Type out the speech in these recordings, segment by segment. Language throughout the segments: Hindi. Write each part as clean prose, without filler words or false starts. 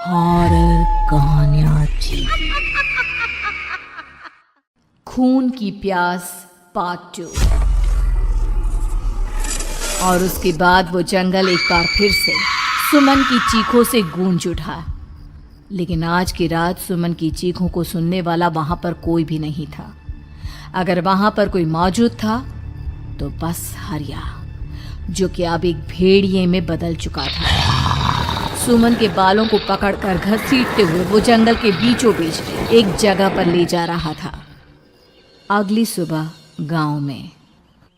हॉरर कहानियां थी। खून की प्यास पार्ट 2। और उसके बाद वो जंगल एक बार फिर से सुमन की चीखों से गूंज उठा। लेकिन आज की रात सुमन की चीखों को सुनने वाला वहां पर कोई भी नहीं था। अगर वहां पर कोई मौजूद था तो बस हरिया, जो कि अब एक भेड़िए में बदल चुका था। सुमन के बालों को पकड़कर घसीटते हुए वो जंगल के बीचों बीच एक जगह पर ले जा रहा था। अगली सुबह गांव में।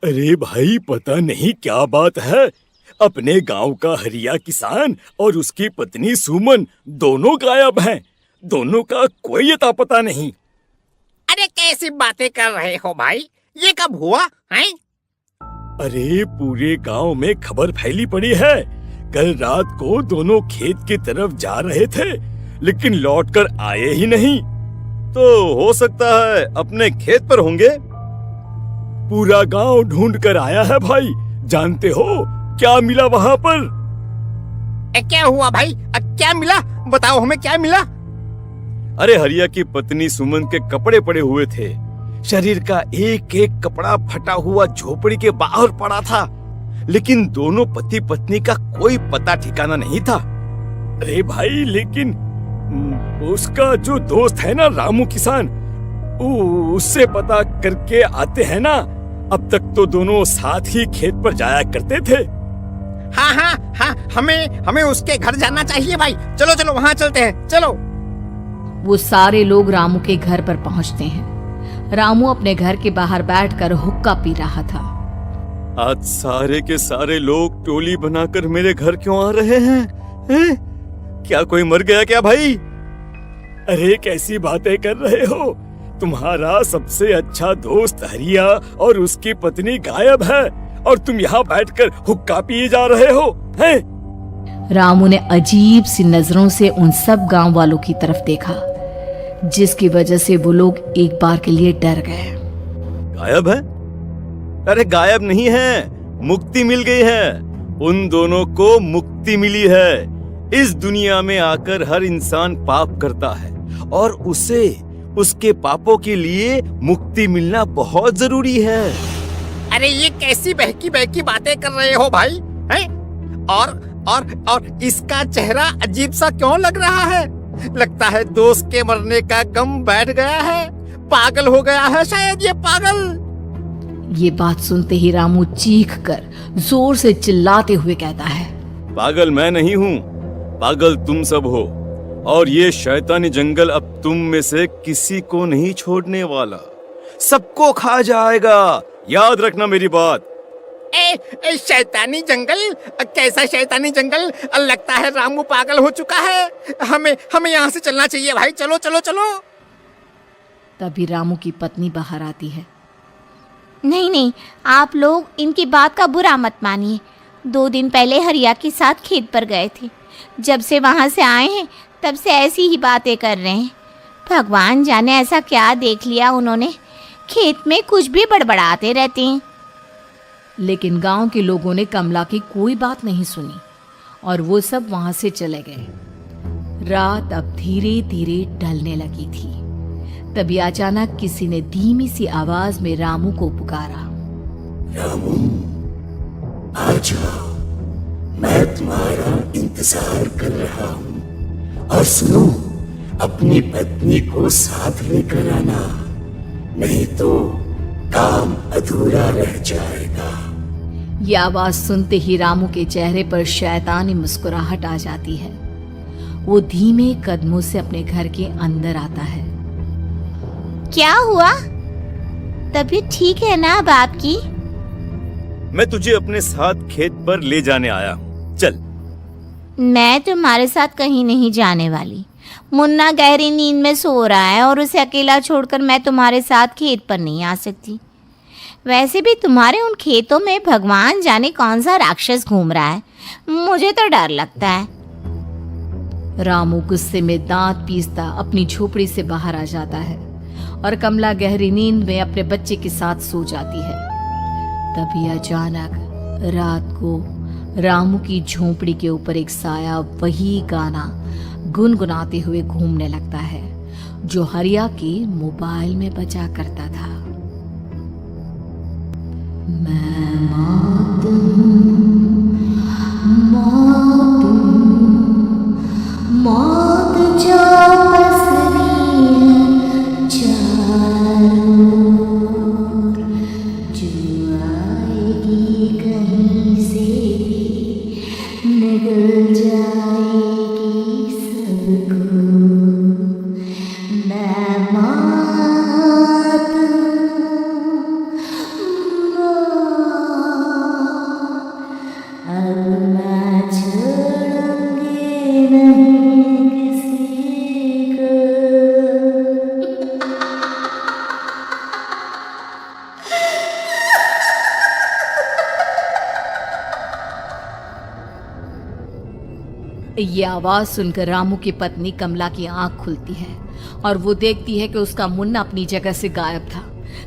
अरे भाई, पता नहीं क्या बात है, अपने गांव का हरिया किसान और उसकी पत्नी सुमन दोनों गायब हैं। दोनों का कोई अता पता नहीं। अरे कैसी बातें कर रहे हो भाई, ये कब हुआ है? अरे पूरे गांव में खबर फैली पड़ी है। कल रात को दोनों खेत की तरफ जा रहे थे, लेकिन लौटकर आए ही नहीं। तो हो सकता है अपने खेत पर होंगे। पूरा गांव ढूंढ कर आया है भाई। जानते हो क्या मिला वहां पर? क्या हुआ भाई? क्या मिला? बताओ हमें, क्या मिला? अरे हरिया की पत्नी सुमन के कपड़े पड़े हुए थे। शरीर का एक एक कपड़ा फटा हुआ झोपड़ी के बाहर पड़ा था, लेकिन दोनों पति पत्नी का कोई पता ठिकाना नहीं था। अरे भाई, लेकिन उसका जो दोस्त है ना, रामू किसान, उससे पता करके आते हैं ना। अब तक तो दोनों साथ ही खेत पर जाया करते थे। हाँ, हमें उसके घर जाना चाहिए भाई। चलो चलो वहाँ चलते हैं, चलो। वो सारे लोग रामू के घर पर पहुंचते हैं। रामू अपने घर के बाहर बैठकर हुक्का पी रहा था। आज सारे के सारे लोग टोली बनाकर मेरे घर क्यों आ रहे हैं? क्या कोई मर गया क्या भाई? अरे कैसी बातें कर रहे हो? तुम्हारा सबसे अच्छा दोस्त हरिया और उसकी पत्नी गायब है, और तुम यहाँ बैठकर हुक्का पिए जा रहे हो हैं? रामू ने अजीब सी नजरों से उन सब गांव वालों की तरफ देखा, जिसकी वजह से वो लोग एक बार के लिए डर गए। गायब है? अरे गायब नहीं है, मुक्ति मिल गई है। उन दोनों को मुक्ति मिली है। इस दुनिया में आकर हर इंसान पाप करता है, और उसे उसके पापों के लिए मुक्ति मिलना बहुत जरूरी है। अरे ये कैसी बहकी बहकी बातें कर रहे हो भाई, हैं? और इसका चेहरा अजीब सा क्यों लग रहा है? लगता है दोस्त के मरने का गम बैठ गया है। पागल हो गया है शायद ये पागल। ये बात सुनते ही रामू चीख कर जोर से चिल्लाते हुए कहता है, पागल मैं नहीं हूँ, पागल तुम सब हो। और ये शैतानी जंगल अब तुम में से किसी को नहीं छोड़ने वाला, सबको खा जाएगा। याद रखना मेरी बात। शैतानी जंगल? कैसा शैतानी जंगल? लगता है रामू पागल हो चुका है। हमें यहाँ से चलना चाहिए भाई। चलो चलो चलो। तभी रामू की पत्नी बाहर आती है। नहीं, आप लोग इनकी बात का बुरा मत मानिए। 2 दिन पहले हरिया के साथ खेत पर गए थे। जब से वहाँ से आए हैं तब से ऐसी ही बातें कर रहे हैं। भगवान जाने ऐसा क्या देख लिया उन्होंने, खेत में कुछ भी बड़बड़ाते रहते हैं। लेकिन गांव के लोगों ने कमला की कोई बात नहीं सुनी, और वो सब वहां से चले गए। रात अब धीरे धीरे ढलने लगी थी। तभी अचानक किसी ने धीमी सी आवाज में रामू को पुकारा। रामू, आ जाओ, मैं तुम्हारा इंतजार कर रहा हूँ। और सुनो, अपनी पत्नी को साथ लेकर आना, नहीं तो काम अधूरा रह जाएगा। ये आवाज सुनते ही रामू के चेहरे पर शैतानी मुस्कुराहट आ जाती है। वो धीमे कदमों से अपने घर के अंदर आता है। क्या हुआ? तबीयत ठीक है ना अब आपकी? मैं तुझे अपने साथ खेत पर ले जाने आया हूँ, चल। मैं तुम्हारे साथ कहीं नहीं जाने वाली। मुन्ना गहरी नींद में सो रहा है, और उसे अकेला छोड़कर मैं तुम्हारे साथ खेत पर नहीं आ सकती। वैसे भी तुम्हारे उन खेतों में भगवान जाने कौन सा राक्षस घूम रहा है, मुझे तो डर लगता है। रामू गुस्से में दांत पीसता अपनी झोपड़ी से बाहर आ जाता है, और कमला गहरी नींद में अपने बच्चे के साथ सो जाती है। तभी अचानक रात को रामू की झोपड़ी के ऊपर एक साया वही गाना गुनगुनाते हुए घूमने लगता है, जो हरिया की मोबाइल में बजा करता था। मैं मौत जो पसरी है चारों ओर, जो आएगी कहीं से निगल जाएगी सबको। मैं मौत अब मैं छोड़ूंगी नहीं किसी को। ये आवाज सुनकर रामू की पत्नी कमला की आंख खुलती है और वो देखती है कि उसका मुन्ना अपनी जगह से गायब था।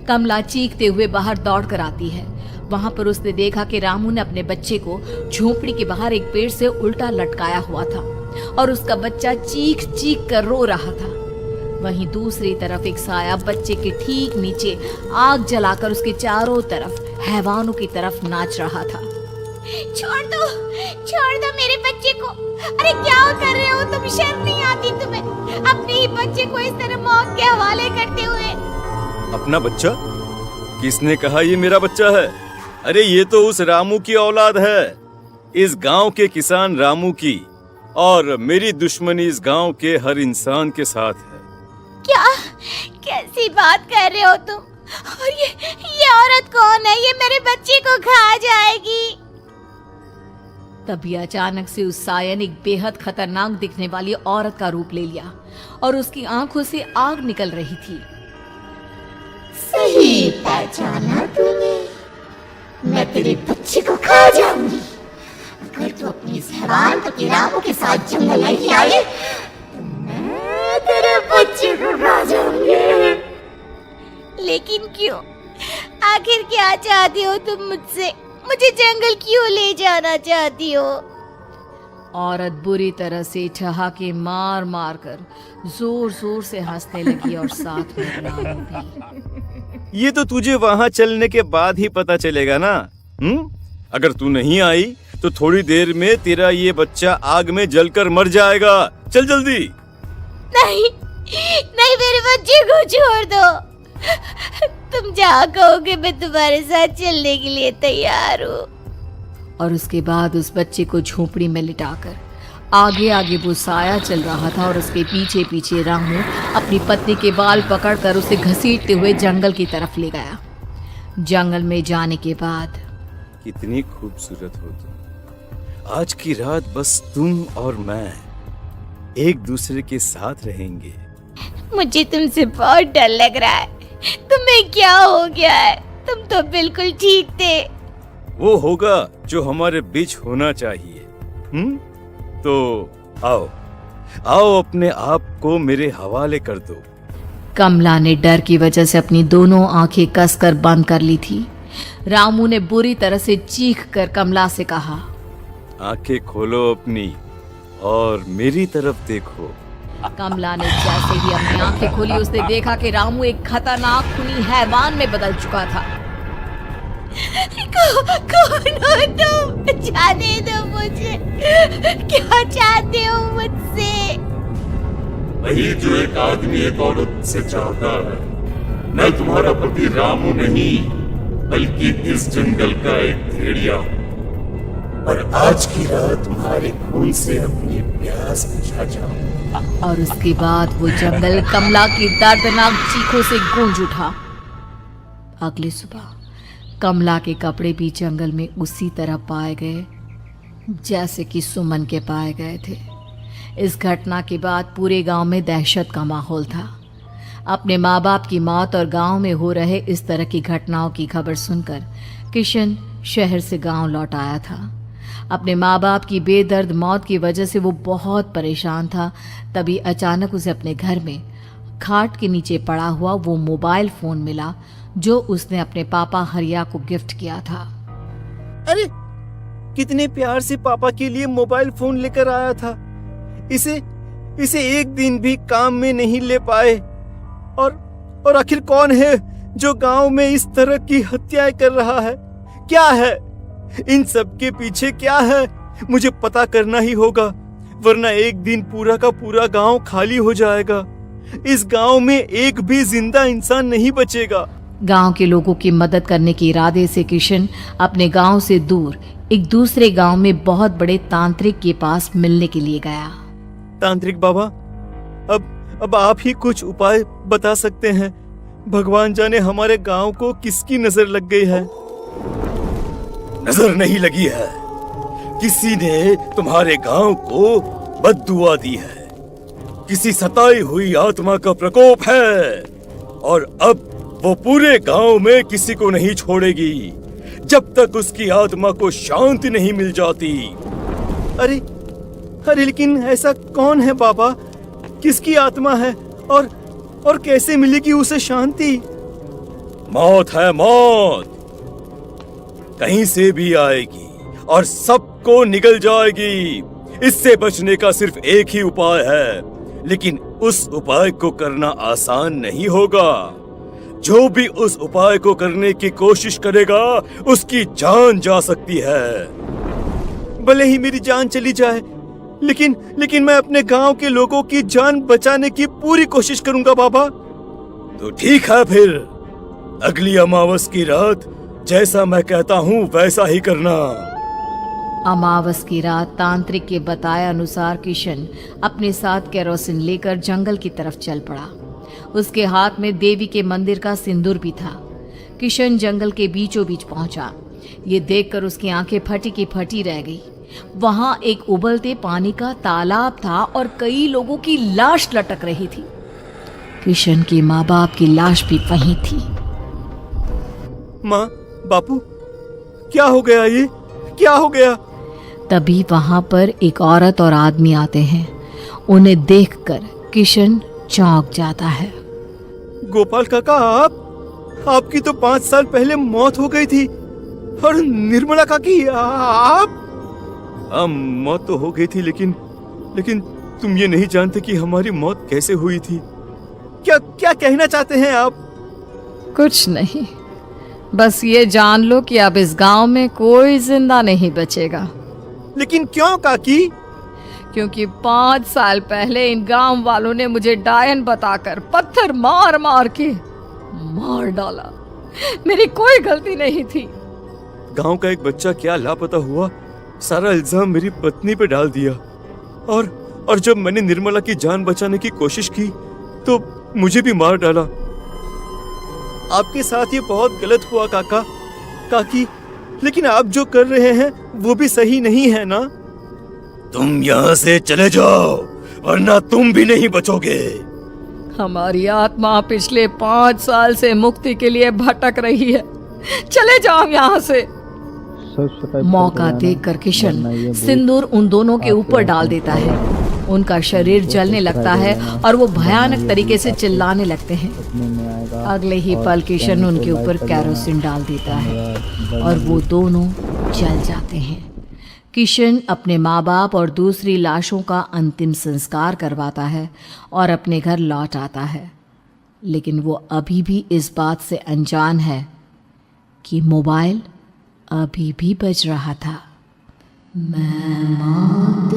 कमला चीखते हुए बाहर दौड़ कर आती है। वहां पर उसने देखा कि रामू ने अपने बच्चे को झोपड़ी के बाहर एक पेड़ से उल्टा लटकाया हुआ था और उसका बच्चा चीख चीख कर रो रहा था। वहीं दूसरी तरफ एक साया बच्चे के ठीक नीचे आग जलाकर उसके चारों तरफ हैवानों की तरफ नाच रहा था। छोड़ दो मेरे बच्चे को। अरे क्या कर रहे हो तुम? शर्म नहीं आती तुम्हें अपने ही बच्चे को इस तरह मौत के हवाले करते हुए? अपना बच्चा? किसने कहा ये मेरा बच्चा है? अरे ये तो उस रामू की औलाद है, इस गांव के किसान रामू की, और मेरी दुश्मनी इस गांव के हर इंसान के साथ है। क्या कैसी बात कर रहे हो तुम? और ये औरत कौन है? ये मेरे बच्चे को खा जाएगी। तभी अचानक से उस साया ने एक बेहद खतरनाक दिखने वाली औरत का रूप ले लिया और उसकी आंखों से आग निकल रही थी। सही पहचाना तूने, मैं तेरे बच्चे को खा जाऊंगी। अगर तू अपनी इस हैवान पति रामू के साथ जंगल नहीं आए तो मैं तेरे बच्चे को खा जाऊंगी। लेकिन क्यों? आखिर क्या चाहती हो तुम मुझसे? मुझे जंगल क्यों ले जाना चाहती हो? औरत बुरी तरह से ठहाके मार मार कर जोर जोर से हंसने लगी और साथ में रामू भी। ये तो तुझे वहां चलने के बाद ही पता चलेगा ना। अगर तू नहीं आई तो थोड़ी देर में तेरा ये बच्चा आग में जलकर मर जाएगा। चल जल्दी। नहीं नहीं, मेरे बच्चे को छोड़ दो। तुम जहाँ कहोगे मैं तुम्हारे साथ चलने के लिए तैयार हूँ। और उसके बाद उस बच्चे को झोपड़ी में लिटाकर आगे आगे वो साया चल रहा था और उसके पीछे पीछे रामू अपनी पत्नी के बाल पकड़कर उसे घसीटते हुए जंगल की तरफ ले गया। जंगल में जाने के बाद, कितनी खूबसूरत हो तुम। आज की रात बस तुम और मैं एक दूसरे के साथ रहेंगे। मुझे तुमसे बहुत डर लग रहा है। तुम्हें क्या हो गया है? तुम तो बिल्कुल ठीक थे। वो होगा जो हमारे बीच होना चाहिए। तो आओ आओ, अपने आप को मेरे हवाले कर दो। कमला ने डर की वजह से अपनी दोनों आंखें कसकर बंद कर ली थी। रामू ने बुरी तरह से चीख कर कमला से कहा, आंखें खोलो अपनी और मेरी तरफ देखो। कमला ने जैसे ही अपनी आंखें खोली उसने देखा कि रामू एक खतरनाक खूनी हैवान में बदल चुका था। कौन हो तुम? जाने दो मुझे। क्या चाहते हो मुझसे? वही जो एक आदमी एक औरत से चाहता है। मैं तुम्हारा पति रामू नहीं, बल्कि इस जंगल का एक भेड़िया हूँ, और आज की रात तुम्हारे खून से अपनी प्यास बुझा जाऊं। और उसके बाद वो जंगल कमला की दर्दनाक चीखों से गूंज उठा। अगली सुबह कमला के कपड़े भी जंगल में उसी तरह पाए गए जैसे कि सुमन के पाए गए थे। इस घटना के बाद पूरे गांव में दहशत का माहौल था। अपने माँ बाप की मौत और गांव में हो रहे इस तरह की घटनाओं की खबर सुनकर किशन शहर से गांव लौट आया था। अपने माँ बाप की बेदर्द मौत की वजह से वो बहुत परेशान था। तभी अचानक उसे अपने घर में खाट के नीचे पड़ा हुआ वो मोबाइल फोन मिला जो उसने अपने पापा हरिया को गिफ्ट किया था। अरे कितने प्यार से पापा के लिए मोबाइल फोन लेकर आया था। इसे एक दिन भी काम में नहीं ले पाए। और आखिर कौन है जो गांव में इस तरह की हत्याएं कर रहा है? क्या है इन सब के पीछे? क्या है? मुझे पता करना ही होगा, वरना एक दिन पूरा का पूरा गांव खाली हो जाएगा। इस गांव में एक भी जिंदा इंसान नहीं बचेगा। गांव के लोगों की मदद करने के इरादे से किशन अपने गांव से दूर एक दूसरे गांव में बहुत बड़े तांत्रिक के पास मिलने के लिए गया। तांत्रिक बाबा, अब आप ही कुछ उपाय बता सकते हैं। भगवान जाने हमारे गांव को किसकी नजर लग गई है। नजर नहीं लगी है, किसी ने तुम्हारे गांव को बद्दुआ दी है। किसी सताई हुई आत्मा का प्रकोप है और अब वो पूरे गांव में किसी को नहीं छोड़ेगी जब तक उसकी आत्मा को शांति नहीं मिल जाती। अरे लेकिन ऐसा कौन है बाबा? किसकी आत्मा है और कैसे मिलेगी उसे शांति? मौत है, मौत कहीं से भी आएगी और सबको निगल जाएगी। इससे बचने का सिर्फ एक ही उपाय है, लेकिन उस उपाय को करना आसान नहीं होगा। जो भी उस उपाय को करने की कोशिश करेगा उसकी जान जा सकती है। भले ही मेरी जान चली जाए, लेकिन मैं अपने गांव के लोगों की जान बचाने की पूरी कोशिश करूंगा बाबा। तो ठीक है, फिर अगली अमावस की रात जैसा मैं कहता हूँ वैसा ही करना। अमावस की रात तांत्रिक के बताए अनुसार किशन अपने साथ केरोसिन लेकर जंगल की तरफ चल पड़ा। उसके हाथ में देवी के मंदिर का सिंदूर भी था। किशन जंगल के बीचों बीच पहुंचा। ये देखकर उसकी आंखें फटी की फटी रह गई। वहां एक उबलते पानी का तालाब था और कई लोगों की लाश लटक रही थी। किशन के माँ बाप की लाश भी वहीं थी। माँ, बापू, क्या हो गया? ये क्या हो गया? तभी वहां पर एक औरत और आदमी आते हैं। उन्हें देखकर किशन चौंक जाता है। गोपाल काका, आपकी तो 5 साल पहले मौत हो गई थी। और निर्मला काकी, आप? मौत तो हो गई थी, लेकिन तुम ये नहीं जानते कि हमारी मौत कैसे हुई थी। क्या कहना चाहते हैं आप? कुछ नहीं, बस ये जान लो कि अब इस गांव में कोई जिंदा नहीं बचेगा। लेकिन क्यों काकी? क्योंकि 5 साल पहले इन गांव वालों ने मुझे डायन बताकर पत्थर मार मार के मार डाला। मेरी कोई गलती नहीं थी। गांव का एक बच्चा क्या लापता हुआ, सारा इल्जाम मेरी पत्नी पे डाल दिया। और जब मैंने निर्मला की जान बचाने की कोशिश की तो मुझे भी मार डाला। आपके साथ ये बहुत गलत हुआ काकी, लेकिन आप जो कर रहे हैं वो भी सही नहीं है ना? तुम यहाँ से चले जाओ, वरना तुम भी नहीं बचोगे। हमारी आत्मा पिछले 5 साल से मुक्ति के लिए भटक रही है। चले जाओ यहाँ से। मौका देखकर किशन सिंदूर उन दोनों के ऊपर डाल देता है। उनका शरीर जलने लगता है और वो भयानक तरीके से चिल्लाने लगते हैं। अगले ही पल किशन उनके ऊपर केरोसिन डाल देता है और वो दोनों जल जाते हैं। किशन अपने माँ बाप और दूसरी लाशों का अंतिम संस्कार करवाता है और अपने घर लौट आता है, लेकिन वो अभी भी इस बात से अनजान है कि मोबाइल अभी भी बज रहा था। मैं मौत